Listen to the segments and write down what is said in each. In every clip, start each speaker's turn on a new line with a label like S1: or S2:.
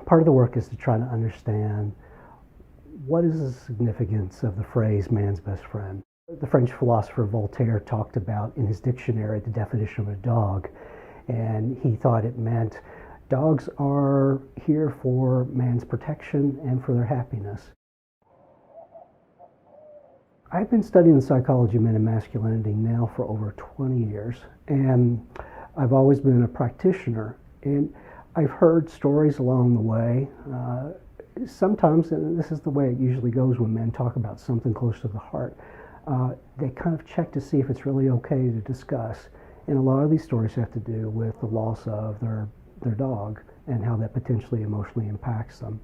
S1: Part of the work is to try to understand what is the significance of the phrase man's best friend. The French philosopher Voltaire talked about in his dictionary the definition of a dog, and he thought it meant dogs are here for man's protection and for their happiness. I've been studying the psychology of men and masculinity now for over 20 years, and I've always been a practitioner, and I've heard stories along the way. Sometimes, and this is the way it usually goes when men talk about something close to the heart, they kind of check to see if it's really okay to discuss. And a lot of these stories have to do with the loss of their dog and how that potentially emotionally impacts them.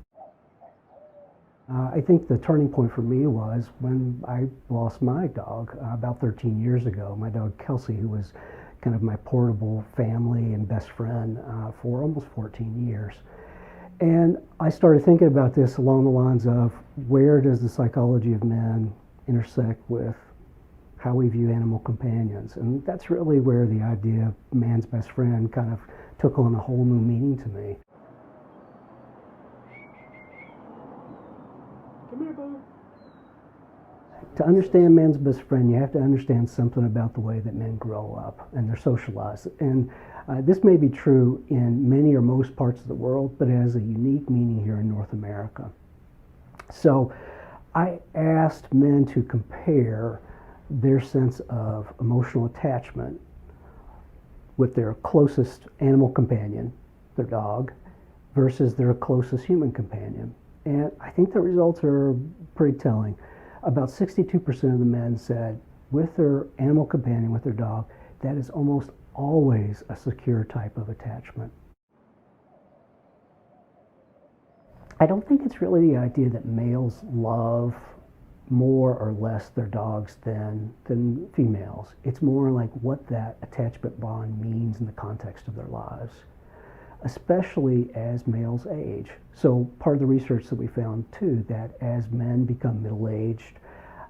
S1: I think the turning point for me was when I lost my dog about 13 years ago. My dog Kelsey, who was kind of my portable family and best friend for almost 14 years. And I started thinking about this along the lines of where does the psychology of men intersect with how we view animal companions? And that's really where the idea of man's best friend kind of took on a whole new meaning to me.
S2: Come here, Bo.
S1: To understand man's best friend, you have to understand something about the way that men grow up and they're socialized. And this may be true in many or most parts of the world, but it has a unique meaning here in North America. So I asked men to compare their sense of emotional attachment with their closest animal companion, their dog, versus their closest human companion. And I think the results are pretty telling. About 62% of the men said with their animal companion, with their dog, that is almost always a secure type of attachment. I don't think it's really the idea that males love more or less their dogs than females. It's more like what that attachment bond means in the context of their lives, especially as males age. So part of the research that we found too, that as men become middle-aged,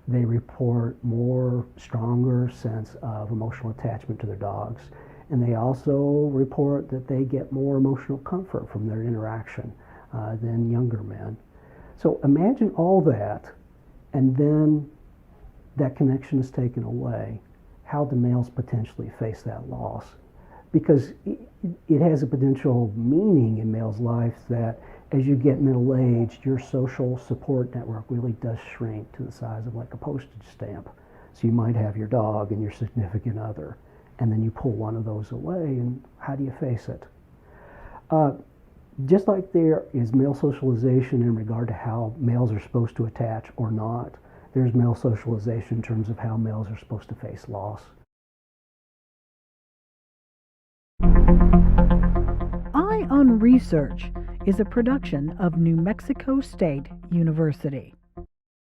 S1: they report more stronger sense of emotional attachment to their dogs. And they also report that they get more emotional comfort from their interaction than younger men. So imagine all that, and then that connection is taken away. How do males potentially face that loss? Because it has a potential meaning in males' lives that as you get middle-aged, your social support network really does shrink to the size of like a postage stamp. So you might have your dog and your significant other, and then you pull one of those away, and how do you face it? Just like there is male socialization in regard to how males are supposed to attach or not, there's male socialization in terms of how males are supposed to face loss.
S3: Eye on Research is a production of New Mexico State University.